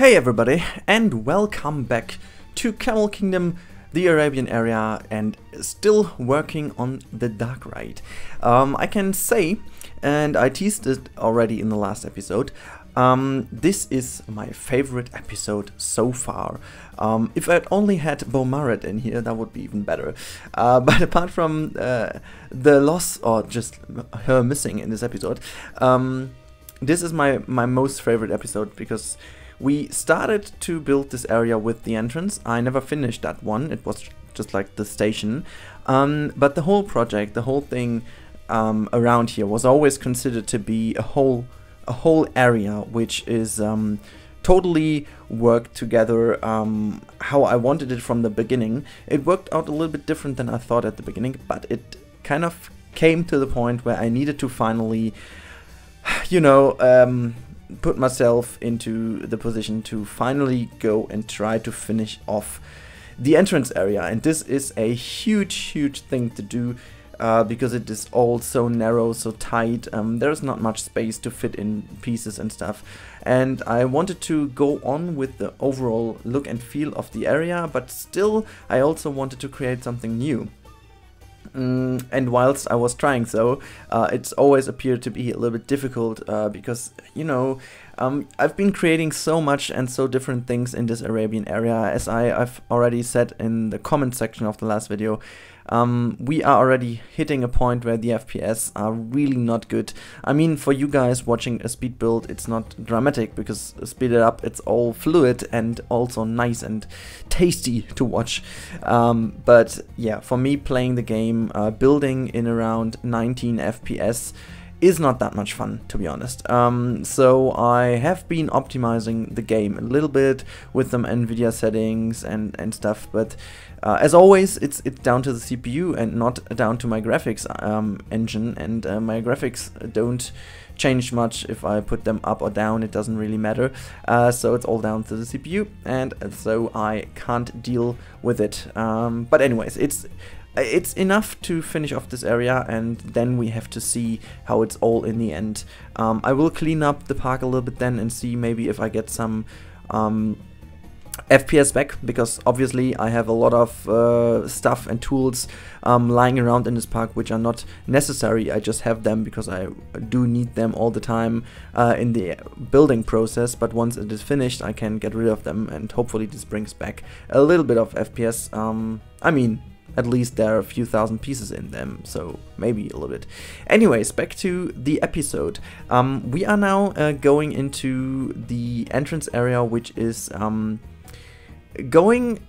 Hey everybody, and welcome back to Camel Kingdom, the Arabian area, and still working on the Darkride. I can say, and I teased it already in the last episode, this is my favorite episode so far. If I'd only had Beaumaret in here, that would be even better. But apart from the loss, or just her missing in this episode, this is my most favorite episode because we started to build this area with the entrance. I never finished that one, it was just like the station. But the whole project, the whole thing around here was always considered to be a whole area which is totally worked together how I wanted it from the beginning. It worked out a little bit different than I thought at the beginning, but it kind of came to the point where I needed to finally, you know, put myself into the position to finally go and try to finish off the entrance area. And this is a huge thing to do because it is all so narrow, so tight. There's not much space to fit in pieces and stuff. And I wanted to go on with the overall look and feel of the area, but still I also wanted to create something new. And whilst I was trying so, it's always appeared to be a little bit difficult because, you know, I've been creating so much and so different things in this Arabian area. As I've already said in the comment section of the last video, we are already hitting a point where the FPS are really not good. I mean, for you guys watching a speed build, it's not dramatic because speed it up, it's all fluid and also nice and tasty to watch. But yeah, for me playing the game, building in around 19 FPS is not that much fun, to be honest. So I have been optimizing the game a little bit with some NVIDIA settings and stuff, but as always, it's down to the CPU and not down to my graphics engine, and my graphics don't change much if I put them up or down, it doesn't really matter. So it's all down to the CPU, and so I can't deal with it. But anyways, it's enough to finish off this area, and then we have to see how it's all in the end. I will clean up the park a little bit then and see maybe if I get some FPS back, because obviously I have a lot of stuff and tools lying around in this park which are not necessary. I just have them because I do need them all the time in the building process, but once it is finished I can get rid of them, and hopefully this brings back a little bit of FPS. I mean, at least there are a few thousand pieces in them, so maybe a little bit. Anyways, back to the episode. We are now going into the entrance area, which is going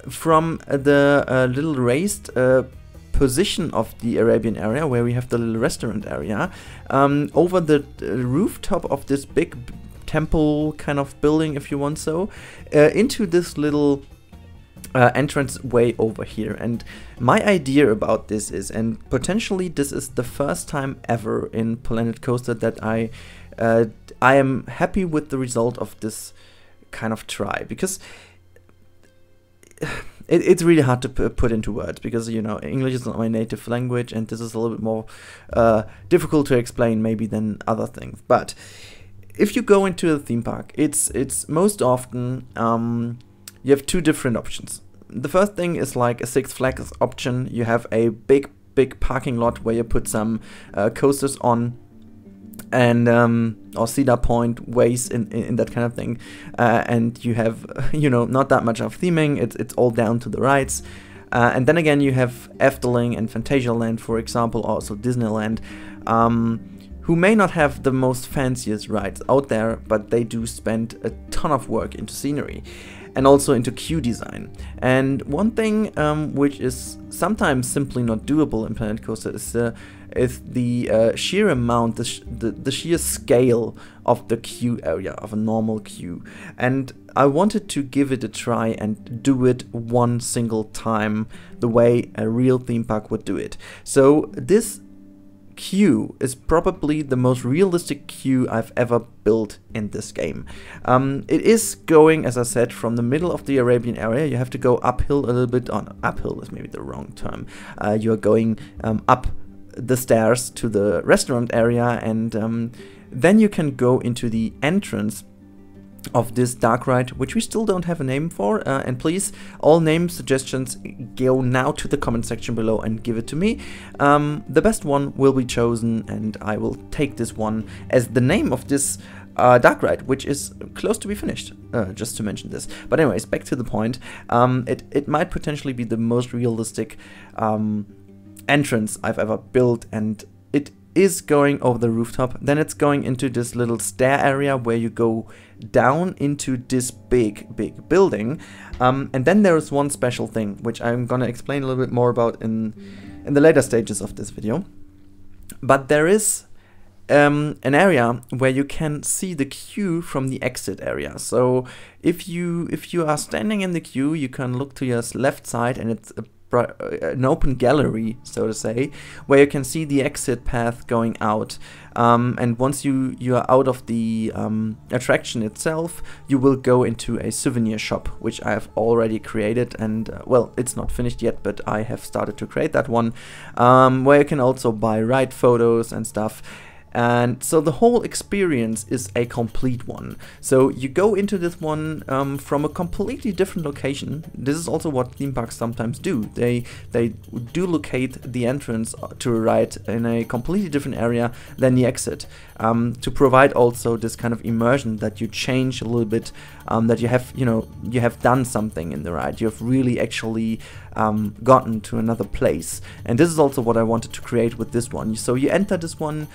from the little raised position of the Arabian area, where we have the little restaurant area, over the rooftop of this big temple kind of building, if you want so, into this little entrance way over here. And my idea about this is, and potentially this is the first time ever in Planet Coaster that I am happy with the result of this kind of try, because it's really hard to put into words, because, you know, English is not my native language and this is a little bit more difficult to explain maybe than other things. But if you go into a theme park, it's most often you have two different options. The first thing is like a Six Flags option. You have a big parking lot where you put some coasters on, and or cedar point ways in that kind of thing, and you have, you know, not that much of theming. It's all down to the rides. And then again you have Efteling and Phantasialand, for example, also Disneyland, who may not have the most fanciest rides out there, but they do spend a ton of work into scenery and also into queue design. And one thing which is sometimes simply not doable in Planet Coaster is the sheer amount, the sheer scale of the queue area, of a normal queue. And I wanted to give it a try and do it one single time the way a real theme park would do it. So this queue is probably the most realistic queue I've ever built in this game. It is going, as I said, from the middle of the Arabian area. You have to go uphill a little bit. Uphill is maybe the wrong term. You are going up the stairs to the restaurant area, and then you can go into the entrance of this Darkride, which we still don't have a name for, and please, all name suggestions, go now to the comment section below and give it to me. The best one will be chosen, and I will take this one as the name of this Darkride, which is close to be finished, just to mention this. But anyways, back to the point. It might potentially be the most realistic entrance I've ever built, and it is going over the rooftop. Then it's going into this little stair area where you go down into this big building, and then there is one special thing which I'm gonna explain a little bit more about in the later stages of this video. But there is an area where you can see the queue from the exit area. So if you are standing in the queue, you can look to your left side, and it's an open gallery, so to say, where you can see the exit path going out. And once you are out of the attraction itself, you will go into a souvenir shop, which I have already created, and well, it's not finished yet, but I have started to create that one, where you can also buy ride photos and stuff. And so the whole experience is a complete one. So you go into this one from a completely different location. This is also what theme parks sometimes do. They do locate the entrance to a ride in a completely different area than the exit, to provide also this kind of immersion that you change a little bit, that you have done something in the ride. You have really actually gotten to another place. And this is also what I wanted to create with this one. So you enter this one,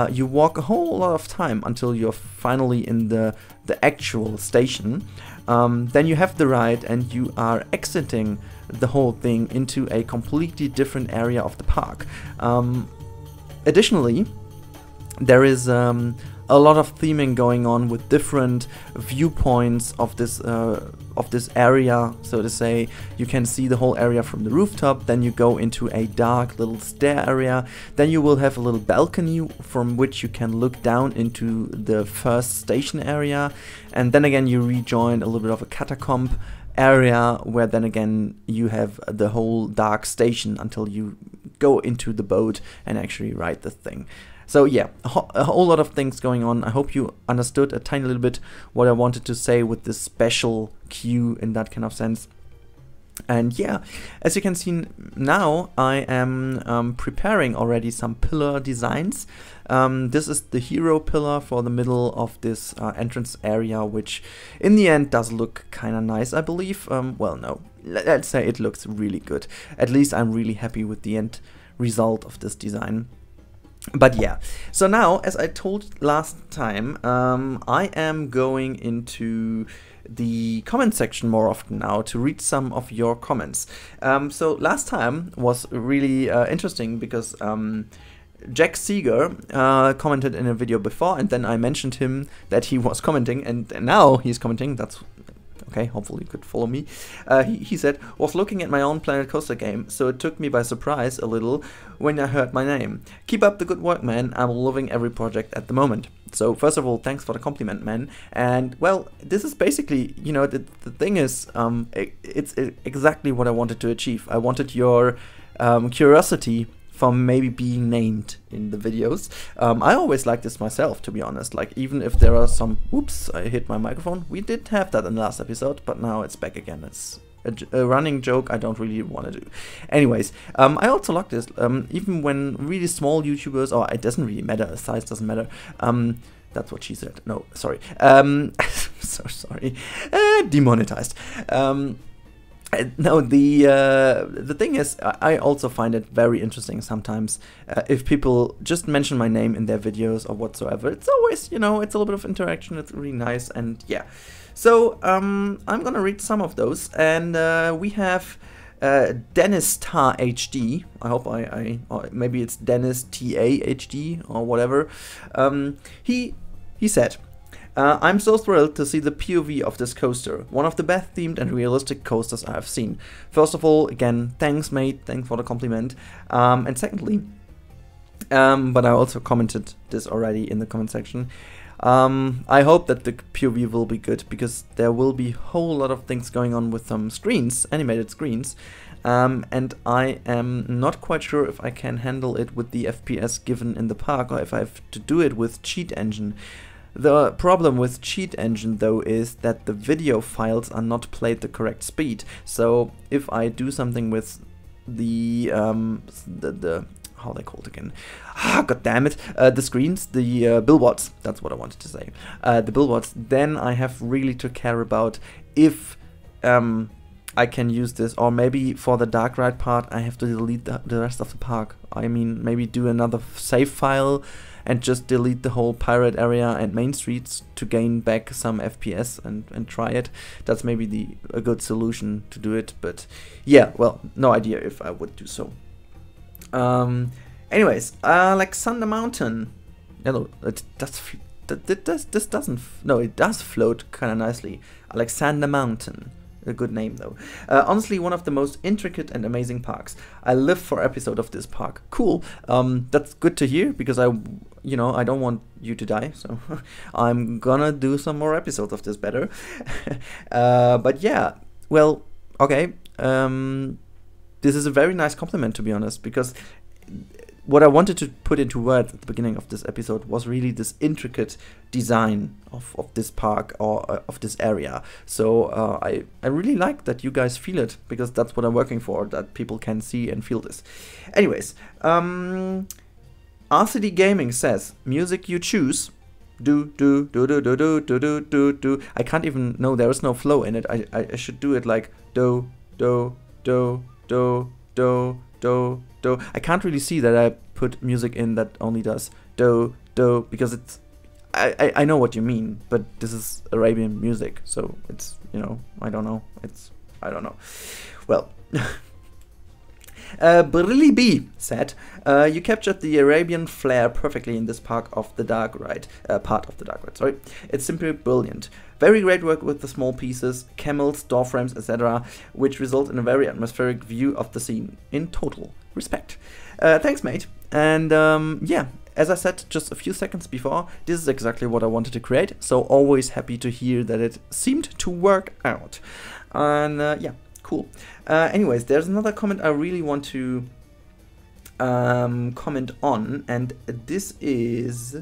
you walk a whole lot of time until you're finally in the actual station. Then you have the ride, and you are exiting the whole thing into a completely different area of the park. Additionally, there is a lot of theming going on with different viewpoints of this area, so to say. You can see the whole area from the rooftop, then you go into a dark little stair area, then you will have a little balcony from which you can look down into the first station area, and then again you rejoin a little bit of a catacomb area, where then again you have the whole dark station until you go into the boat and actually ride the thing. So yeah, a whole lot of things going on. I hope you understood a tiny little bit what I wanted to say with this special queue in that kind of sense. And yeah, as you can see now, I am preparing already some pillar designs. This is the hero pillar for the middle of this entrance area, which in the end does look kind of nice, I believe. Well, no, let's say it looks really good. At least I'm really happy with the end result of this design. But yeah, so now, as I told last time, I am going into the comment section more often now to read some of your comments. So last time was really interesting because Jack Seeger commented in a video before, and then I mentioned him that he was commenting, and now he's commenting. That's okay, hopefully you could follow me. He said, was looking at my own Planet Coaster game, so it took me by surprise a little when I heard my name. Keep up the good work, man. I'm loving every project at the moment. So first of all, thanks for the compliment, man. And well, this is basically, you know, the thing is, it's exactly what I wanted to achieve. I wanted your curiosity from maybe being named in the videos. I always like this myself, to be honest. Like, even if there are some, oops, I hit my microphone. We did have that in the last episode, but now it's back again. It's a running joke I don't really want to do. Anyways, I also like this, even when really small YouTubers, or it doesn't really matter, size doesn't matter. That's what she said. No, sorry. So sorry. Demonetized. No, the thing is, I also find it very interesting sometimes if people just mention my name in their videos or whatsoever. It's always, you know, it's a little bit of interaction. It's really nice, and yeah. So I'm gonna read some of those, and we have Dennis Tar HD. I hope or maybe it's Dennis TA HD or whatever. He said, I'm so thrilled to see the POV of this coaster, one of the best themed and realistic coasters I have seen. First of all, again, thanks mate, thanks for the compliment. And secondly, but I also commented this already in the comment section, I hope that the POV will be good, because there will be a whole lot of things going on with some screens, animated screens, and I am not quite sure if I can handle it with the FPS given in the park, or if I have to do it with cheat engine. The problem with Cheat Engine though is that the video files are not played the correct speed. So if I do something with the how are they called again? Ah, god damn it! The screens, the billboards. That's what I wanted to say. The billboards. Then I have really to care about if I can use this, or maybe for the Darkride part, I have to delete the rest of the park. I mean, maybe do another save file and just delete the whole pirate area and main streets to gain back some FPS and try it. That's maybe a good solution to do it. But yeah, well, no idea if I would do so. Anyways, Alexander Mountain. Hello, it does float kind of nicely. Alexander Mountain. A good name though. Honestly, one of the most intricate and amazing parks. I live for episode of this park. Cool. That's good to hear because I don't want you to die, so I'm gonna do some more episodes of this better. But yeah, well, okay. This is a very nice compliment, to be honest, because what I wanted to put into words at the beginning of this episode was really this intricate design of this park or of this area. So I really like that you guys feel it, because that's what I'm working for, that people can see and feel this. Anyways, RCD Gaming says, music you choose. Do. I can't even, no, there is no flow in it. I should do it like do. I can't really see that I put music in that only does do, because it's, I know what you mean, but this is Arabian music, so it's, I don't know, well. Brilly B said, you captured the Arabian flair perfectly in this part of the Darkride, sorry. It's simply brilliant. Very great work with the small pieces, camels, door frames, etc., which result in a very atmospheric view of the scene. In total respect. Thanks, mate. And yeah, as I said just a few seconds before, this is exactly what I wanted to create, so always happy to hear that it seemed to work out. And yeah. Cool. Anyways, there's another comment I really want to comment on, and this is,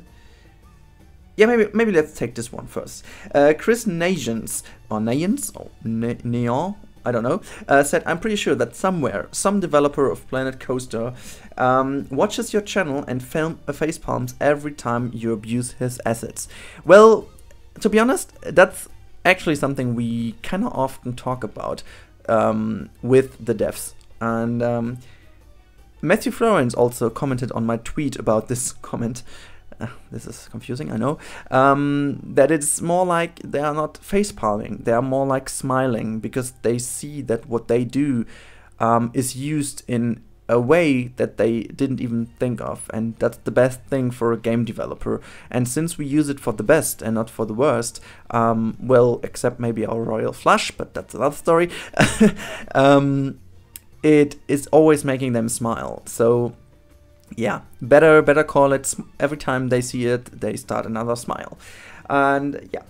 yeah, maybe let's take this one first. Chris Nayans, or Neon, I don't know, said, I'm pretty sure that somewhere some developer of Planet Coaster watches your channel and facepalms every time you abuse his assets. Well, to be honest, that's actually something we kind of often talk about with the devs, and Matthew Florence also commented on my tweet about this comment. This is confusing, I know. That it's more like they are not face palming, they are more like smiling, because they see that what they do is used in a way that they didn't even think of, and that's the best thing for a game developer. And since we use it for the best and not for the worst, well, except maybe our Royal Flush, but that's another story, it is always making them smile. So yeah, better call it, every time they see it, they start another smile. And yeah,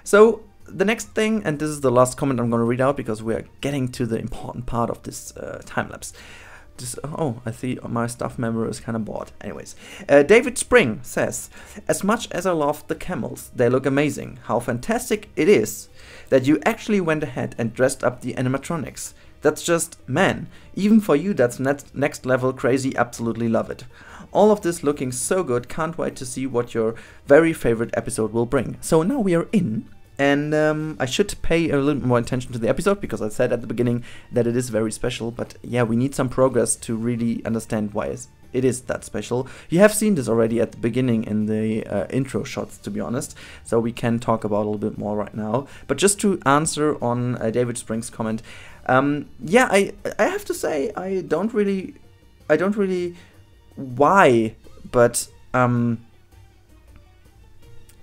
so the next thing, and this is the last comment I'm going to read out because we are getting to the important part of this time lapse. Oh, I see my staff member is kind of bored. Anyways, David Spring says, as much as I love the camels, they look amazing. How fantastic it is that you actually went ahead and dressed up the animatronics. That's just, man, even for you that's next level crazy, absolutely love it. All of this looking so good, can't wait to see what your very favorite episode will bring. So now we are in. And I should pay a little more attention to the episode, because I said at the beginning that it is very special. But yeah, we need some progress to really understand why it is that special. You have seen this already at the beginning in the intro shots, to be honest. So we can talk about a little bit more right now. But just to answer on David Spring's comment, yeah, I have to say I don't really why, but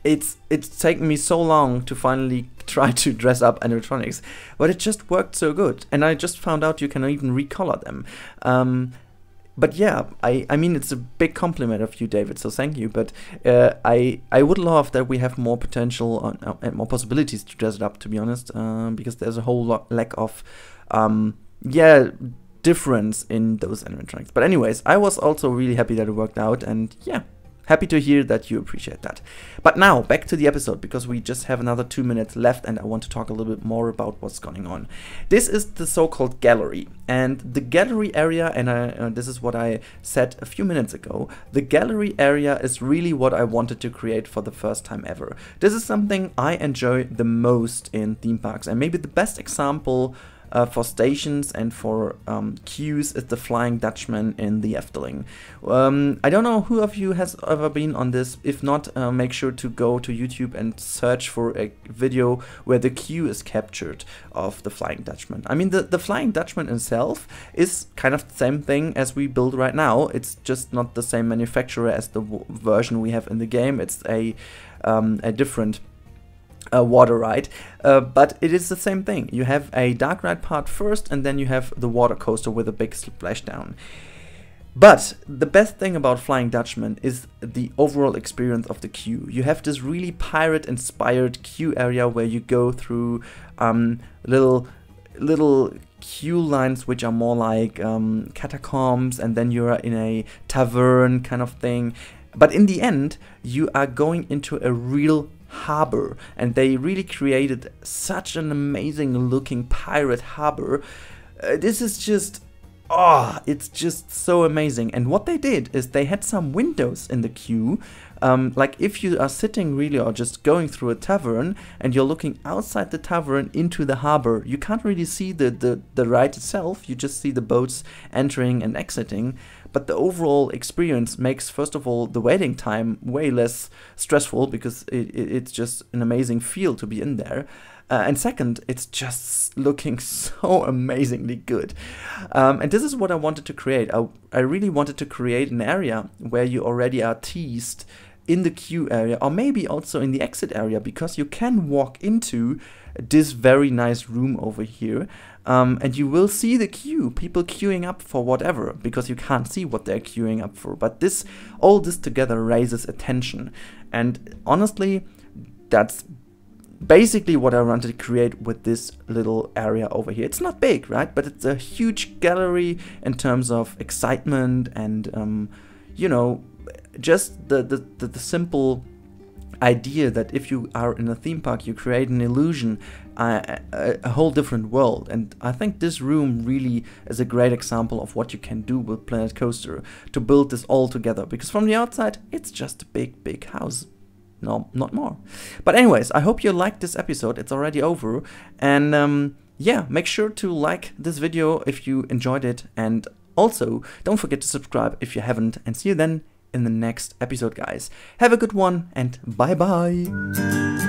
It's taken me so long to finally try to dress up animatronics, but it just worked so good, and I just found out you can even recolor them. But yeah, I mean, it's a big compliment of you, David, so thank you. But I would love that we have more potential and more possibilities to dress it up, to be honest, because there's a whole lack of yeah, difference in those animatronics. But anyways, I was also really happy that it worked out, and yeah, happy to hear that you appreciate that. But now, back to the episode, because we just have another 2 minutes left and I want to talk a little bit more about what's going on. This is the so-called gallery. And the gallery area, and this is what I said a few minutes ago, the gallery area is really what I wanted to create for the first time ever. This is something I enjoy the most in theme parks, and maybe the best example for stations and for queues is the Flying Dutchman in the Efteling. I don't know who of you has ever been on this. If not, make sure to go to YouTube and search for a video where the queue is captured of the Flying Dutchman. I mean, the Flying Dutchman itself is kind of the same thing as we build right now. It's just not the same manufacturer as the version we have in the game. It's a different water ride, but it is the same thing. You have a dark ride part first, and then you have the water coaster with a big splashdown. But the best thing about Flying Dutchman is the overall experience of the queue. You have this really pirate-inspired queue area where you go through little queue lines which are more like catacombs, and then you're in a tavern kind of thing. But in the end, you are going into a real harbor, and they really created such an amazing looking pirate harbor. This is just, it's just so amazing. And what they did is they had some windows in the queue. Like if you are sitting really or just going through a tavern and you're looking outside the tavern into the harbor, you can't really see the ride itself. You just see the boats entering and exiting. But the overall experience makes, first of all, the waiting time way less stressful, because it's just an amazing feel to be in there. And second, it's just looking so amazingly good. And this is what I wanted to create. I really wanted to create an area where you already are teased in the queue area, or maybe also in the exit area, because you can walk into this very nice room over here, and you will see the queue, people queuing up for whatever, because you can't see what they're queuing up for. But all this together raises attention, and honestly, that's basically what I wanted to create with this little area over here. It's not big, right? But it's a huge gallery in terms of excitement and you know, just the simple idea that if you are in a theme park, you create an illusion, a whole different world. And I think this room really is a great example of what you can do with Planet Coaster to build this all together, because from the outside it's just a big house. No, not more. But anyways, I hope you liked this episode. It's already over, and yeah, make sure to like this video if you enjoyed it, and also don't forget to subscribe if you haven't, and see you then in the next episode, guys. Have a good one, and bye bye.